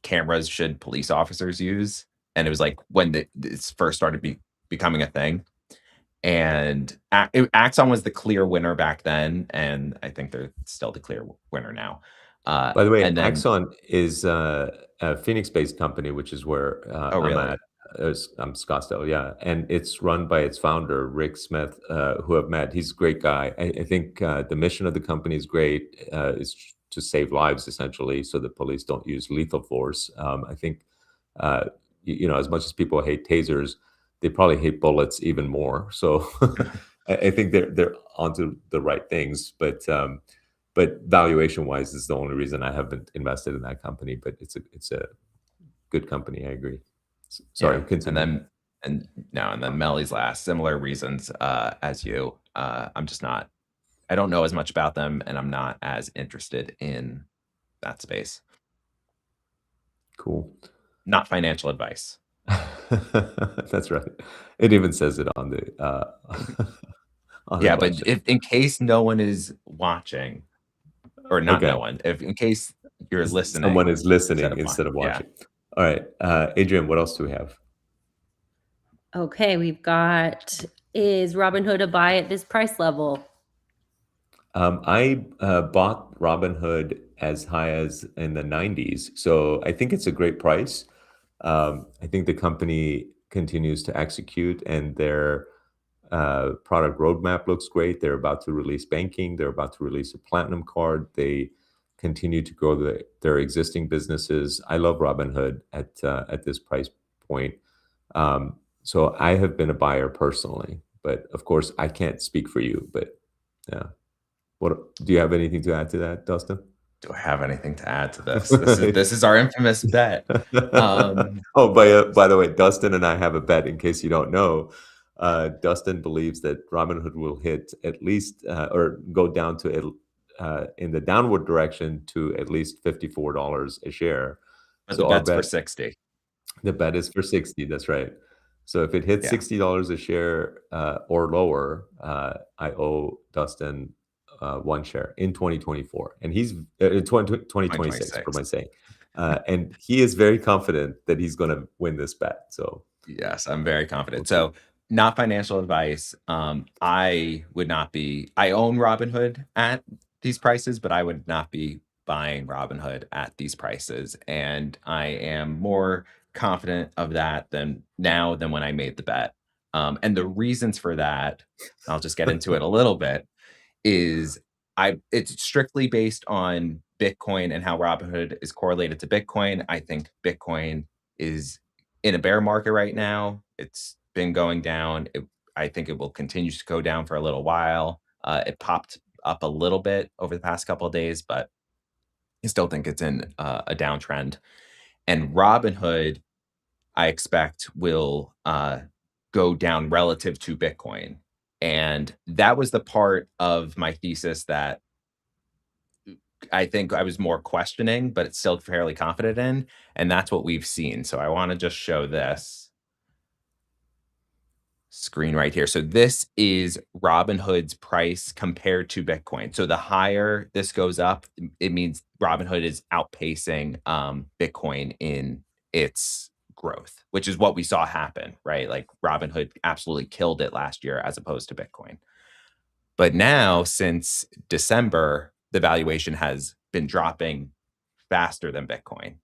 cameras should police officers use, and it was like when this first started becoming a thing, and Axon was the clear winner back then, and I think they're still the clear winner now. By the way, And then Axon is a Phoenix-based company, which is where oh, I'm really? at. I'm Scottsdale, yeah, and it's run by its founder, Rick Smith, who I've met. He's a great guy. I think the mission of the company is great. It's to save lives, essentially, so the police don't use lethal force. I think, as much as people hate tasers, they probably hate bullets even more. So I think they're onto the right things, but valuation wise is the only reason I haven't invested in that company. But it's a good company. I agree. Sorry, Yeah, continue. and then Melly's last, similar reasons as you. I'm just not. I don't know as much about them, and I'm not as interested in that space. Cool. Not financial advice. That's right. It even says it on the on the Yeah, but question. if in case no one is watching, or not Okay. no one, if in case you're Someone listening is listening instead of instead of yeah. watching. All right. Adrian, what else do we have? Okay, we've got is Robinhood a buy at this price level? I bought Robinhood as high as in the 90s. So I think it's a great price. I think the company continues to execute and their product roadmap looks great. They're about to release banking. They're about to release a platinum card. They continue to grow their existing businesses. I love Robinhood at this price point. So I have been a buyer personally, but of course I can't speak for you. But yeah, what do you have anything to add to that, Dustin? Do I have anything to add to this? This is our infamous bet. Um, Oh, by the way, Dustin and I have a bet. In case you don't know, Dustin believes that Robinhood will hit at least or go down to in the downward direction to at least $54 a share. but the So our bet's for bet, 60. The bet is for 60, that's right. So if it hits Yeah, $60 a share, or lower, I owe Dustin, 1 share in 2024, and he's in 2026, what 2026. am I saying? And he is very confident that he's gonna win this bet, so Yes, I'm very we'll confident. see. So, not financial advice. I would not be. I own Robinhood at these prices, but I would not be buying Robinhood at these prices. And I am more confident of that than now than when I made the bet. And the reasons for that, I'll just get into it a little bit is it's strictly based on Bitcoin and how Robinhood is correlated to Bitcoin. I think Bitcoin is in a bear market right now. It's been going down. I think it will continue to go down for a little while. It popped up a little bit over the past couple of days, but I still think it's in a downtrend. And Robinhood, I expect, will go down relative to Bitcoin. And that was the part of my thesis that I think I was more questioning, but it's still fairly confident in. And that's what we've seen. So I want to just show this screen right here. So this is Robinhood's price compared to Bitcoin. So the higher this goes up, it means Robinhood is outpacing Bitcoin in its growth, which is what we saw happen, right? Like Robinhood absolutely killed it last year as opposed to Bitcoin. But now, since December, the valuation has been dropping faster than Bitcoin.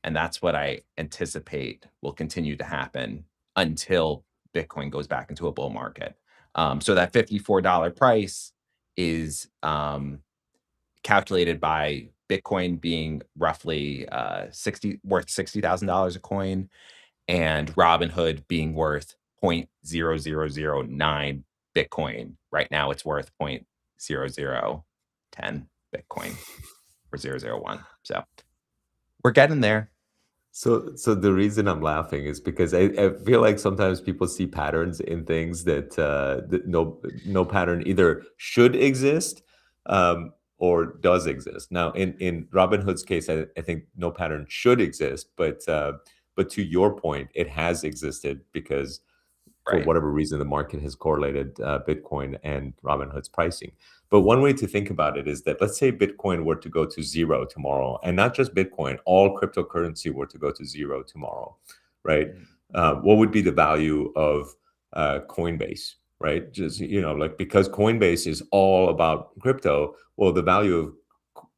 And that's what I anticipate will continue to happen until Bitcoin goes back into a bull market. So that $54 price is calculated by Bitcoin being roughly 60 worth $60,000 a coin, and Robinhood being worth 0.0009 Bitcoin. Right now, it's worth 0.0010 Bitcoin or 0.001. So we're getting there. So the reason I'm laughing is because I feel like sometimes people see patterns in things that no pattern either should exist, or does exist. Now, in Robinhood's case, I think no pattern should exist, but to your point, it has existed because for Right. whatever reason, the market has correlated Bitcoin and Robinhood's pricing. But one way to think about it is that let's say Bitcoin were to go to zero tomorrow, and not just Bitcoin, all cryptocurrency were to go to zero tomorrow, right? Mhm. What would be the value of Coinbase, right? Just like because Coinbase is all about crypto, well, the value of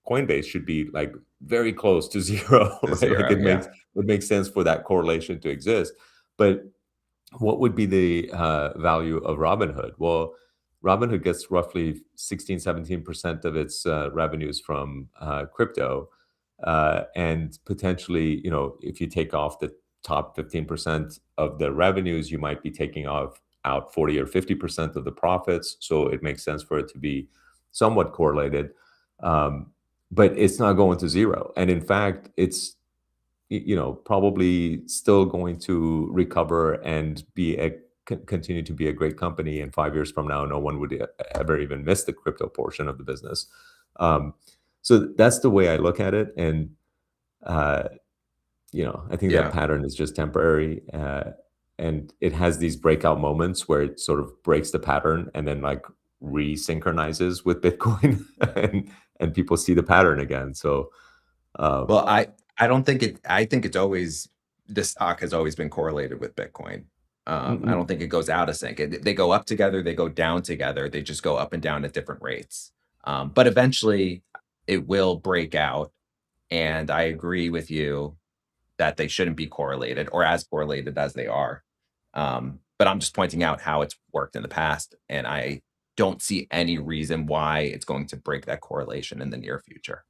Coinbase should be like very close to zero, To right? Like zero. Yeah. it makes sense for that correlation to exist, but what would be the value of Robinhood? Well, Robinhood gets roughly 16, 17% of its revenues from crypto. And potentially, if you take off the top 15% of the revenues, you might be taking off out 40 or 50% of the profits. So it makes sense for it to be somewhat correlated. Um, but it's not going to zero. And in fact, it's probably still going to recover and continue to be a great company. And 5 years from now, no one would ever even miss the crypto portion of the business. Um, so that's the way I look at it. And, uh, I think that Yeah. pattern is just temporary. And it has these breakout moments where it sort of breaks the pattern and then like resynchronizes with Bitcoin and people see the pattern again. So, um, Well, I don't think it. I think it's always the stock has always been correlated with Bitcoin. I don't think it goes out of sync. They go up together, they go down together. They just go up and down at different rates. But eventually, it will break out. And I agree with you that they shouldn't be correlated or as correlated as they are. But I'm just pointing out how it's worked in the past, and I don't see any reason why it's going to break that correlation in the near future.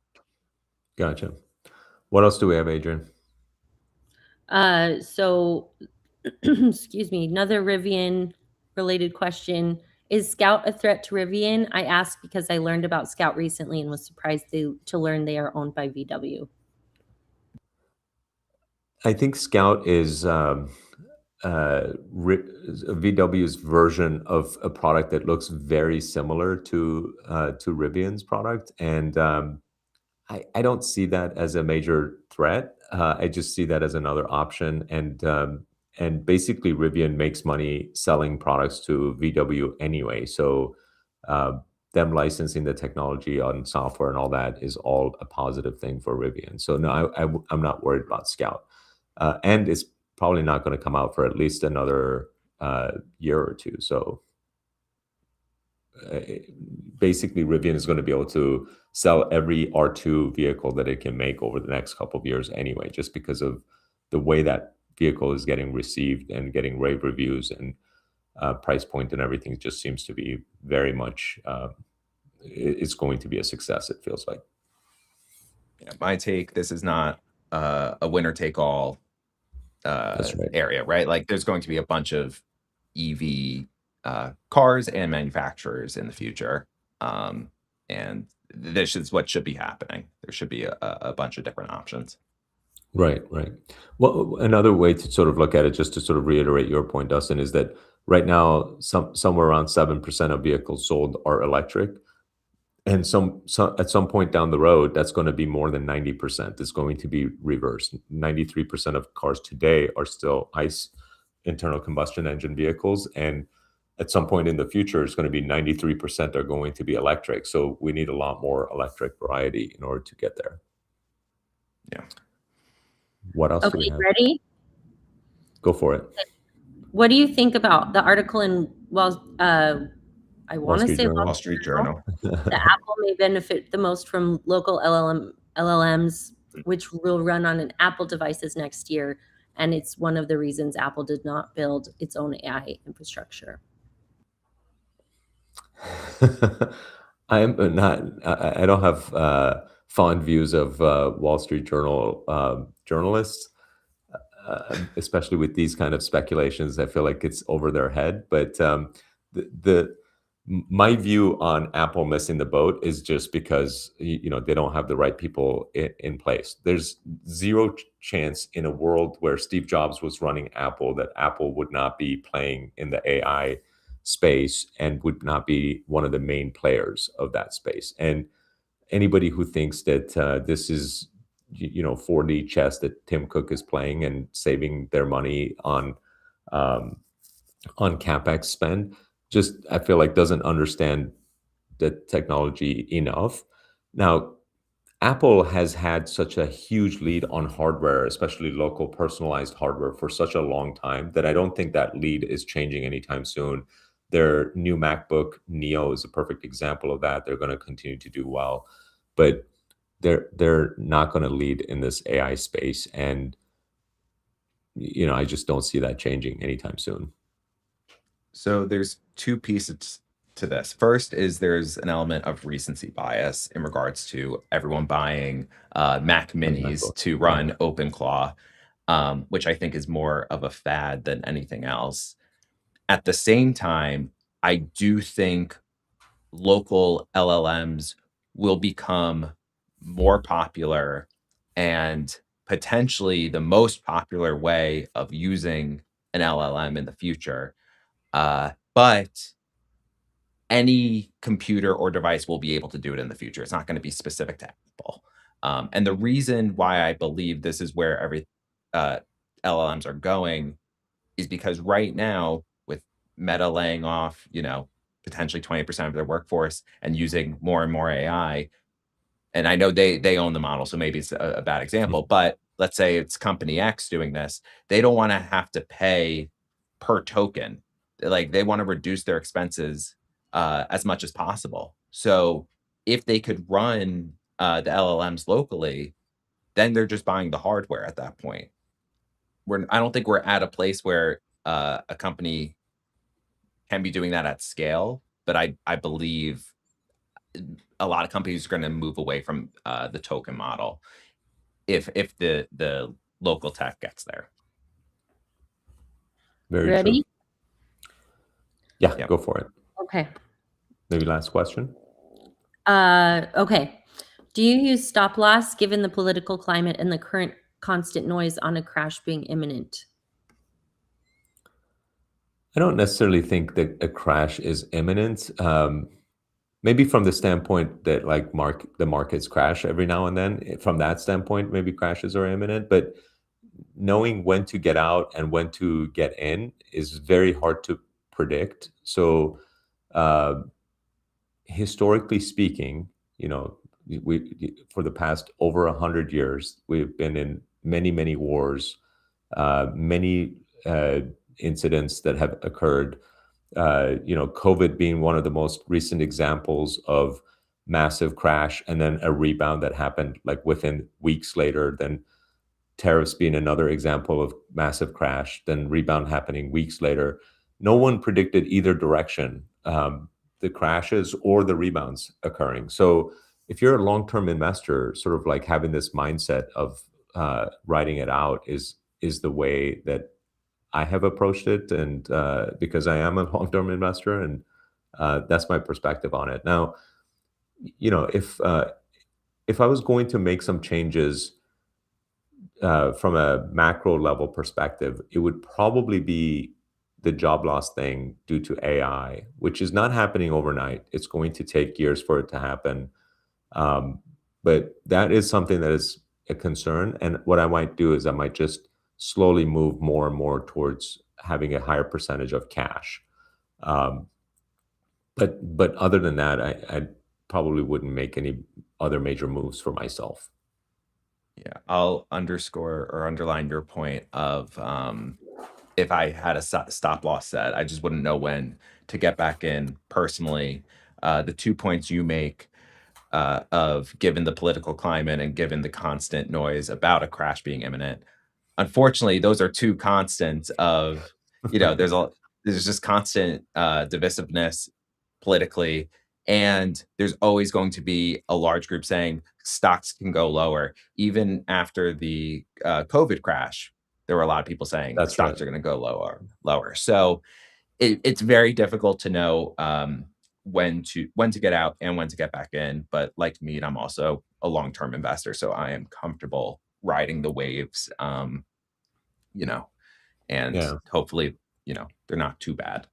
Gotcha. What else do we have, Adrian? So excuse me, another Rivian related question. Is Scout a threat to Rivian? I asked because I learned about Scout recently and was surprised to learn they are owned by VW. I think Scout is VW's version of a product that looks very similar to Rivian's product, and I don't see that as a major threat. I just see that as another option. And basically, Rivian makes money selling products to VW anyway. So them licensing the technology on software and all that is all a positive thing for Rivian. So no, I'm not worried about Scout. And it's probably not going to come out for at least another year or two. So uh, basically, Rivian is going to be able to sell every R2 vehicle that it can make over the next couple of years anyway, just because of the way that vehicle is getting received and getting rave reviews, and price point and everything just seems to be very much it's going to be a success, it feels like. Yeah, my take, this is not a winner take all That's right. area, right? Like there's going to be a bunch of EV cars and manufacturers in the future. And this is what should be happening. There should be a bunch of different options. Right, right. Well, another way to sort of look at it, just to sort of reiterate your point, Dustin, is that right now, somewhere around 7% of vehicles sold are electric. And at some point down the road, that's going to be more than 90%. It's going to be reversed. 93% of cars today are still ICE, internal combustion engine vehicles. And at some point in the future, it's going to be 93% are going to be electric. So we need a lot more electric variety in order to get there. Yeah. What else do we Okay, have? ready? Go for it. What do you think about the article in I want to Street say Journal. Wall Street Journal. that Apple may benefit the most from local LLMs, which will run on an Apple devices next year. And it's one of the reasons Apple did not build its own AI infrastructure. I'm not. I don't have fond views of Wall Street Journal journalists, especially with these kind of speculations. I feel like it's over their head. But my view on Apple missing the boat is just because they don't have the right people in place. There's zero chance in a world where Steve Jobs was running Apple that Apple would not be playing in the AI space and would not be one of the main players of that space. And anybody who thinks that this is 4D chess that Tim Cook is playing and saving their money on capex spend, just I feel like doesn't understand the technology enough. Now, Apple has had such a huge lead on hardware, especially local personalized hardware, for such a long time that I don't think that lead is changing anytime soon. Their new MacBook Neo is a perfect example of that. They're going to continue to do well, but they're not going to lead in this AI space, and I just don't see that changing anytime soon. So there's two pieces to this. First is there's an element of recency bias in regards to everyone buying Mac Minis MacBook, to run OpenClaw, which I think is more of a fad than anything else. At the same time, I do think local LLMs will become more popular and potentially the most popular way of using an LLM in the future. But any computer or device will be able to do it in the future. It's not going to be specific to Apple. And the reason why I believe this is where every LLMs are going is because right now, with Meta laying off, potentially 20% of their workforce and using more and more AI, and I know they own the model, so maybe it's a bad example, but let's say it's company X doing this, they don't want to have to pay per token. Like they want to reduce their expenses as much as possible. So if they could run the LLMs locally, then they're just buying the hardware at that point. I don't think we're at a place where a company can be doing that at scale, but I believe a lot of companies are going to move away from the token model if the local tech gets there. Very Ready? true. Yeah, Yep. Go for it. Okay. Maybe last question. Okay. Do you use stop loss given the political climate and the current constant noise on a crash being imminent? I don't necessarily think that a crash is imminent. maybe from the standpoint that like the markets crash every now and then. From that standpoint, maybe crashes are imminent, but knowing when to get out and when to get in is very hard to predict. So, uh, historically speaking, you know, we for the past over 100 years, we've been in many wars, many incidents that have occurred. COVID being one of the most recent examples of massive crash and then a rebound that happened like within weeks later. Then tariffs being another example of massive crash, then rebound happening weeks later. No one predicted either direction, the crashes or the rebounds occurring. So if you're a long-term investor, sort of like having this mindset of riding it out is the way that I have approached it, and because I am a long-term investor, and that's my perspective on it. Now, if I was going to make some changes from a macro level perspective, it would probably be the job loss thing due to AI, which is not happening overnight. It's going to take years for it to happen. But that is something that is a concern. And what I might do is I might just slowly move more and more towards having a higher percentage of cash. But other than that, I probably wouldn't make any other major moves for myself. Yeah, I'll underscore or underline your point of if I had a stop loss set, I just wouldn't know when to get back in personally. The 2 points you make of given the political climate and given the constant noise about a crash being imminent, unfortunately, those are two constants of, there's just constant divisiveness politically, and there's always going to be a large group saying stocks can go lower. Even after the COVID crash, there were a lot of people saying That's stocks right. are going to go lower. So it's very difficult to know when to get out and when to get back in. But like me, I'm also a long-term investor, so I am comfortable riding the waves. And Yeah. hopefully, they're not too bad.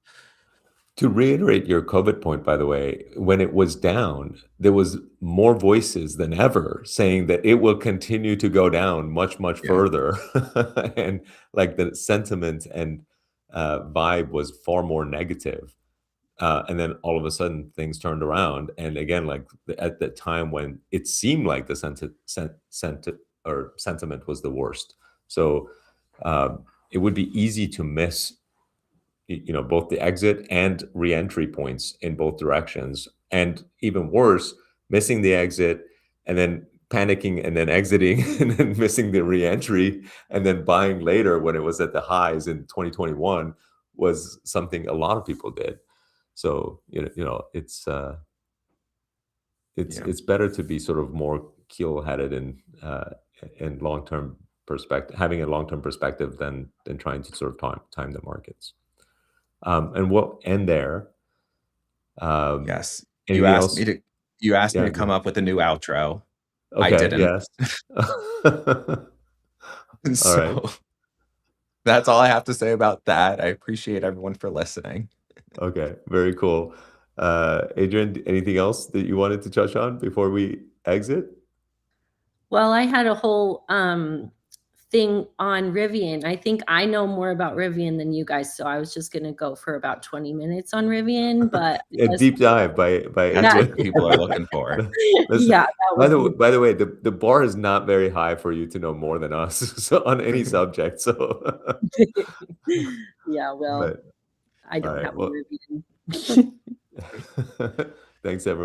To reiterate your COVID point, by the way, when it was down, there was more voices than ever saying that it will continue to go down much Yeah. further. And like the sentiment and vibe was far more negative. And then all of a sudden things turned around. And again, like at the time when it seemed like the sentiment was the worst. So it would be easy to miss both the exit and re-entry points in both directions, and even worse, missing the exit and then panicking and then exiting and then missing the re-entry and then buying later when it was at the highs in 2021 was something a lot of people did. So it's it's better to be sort of more keel-headed and long-term perspective, having a long-term perspective than trying to sort of time the markets. And we'll end there. Yes. Anything else? You asked me Yeah, to come up with a new outro. I okay, didn't. yes. And All right. so that's all I have to say about that. I appreciate everyone for listening. Okay, very cool. Adrian, anything else that you wanted to touch on before we exit? Well, I had a whole thing on Rivian. I think I know more about Rivian than you guys, so I was just gonna go for about 20 minutes on Rivian, but A deep dive by That's Yeah. Adrian. what people are looking for. Listen, yeah, that by would be the way, the bar is not very high for you to know more than us so on any subject. So, yeah, well, but I all don't right, have a well, Rivian. thanks everyone.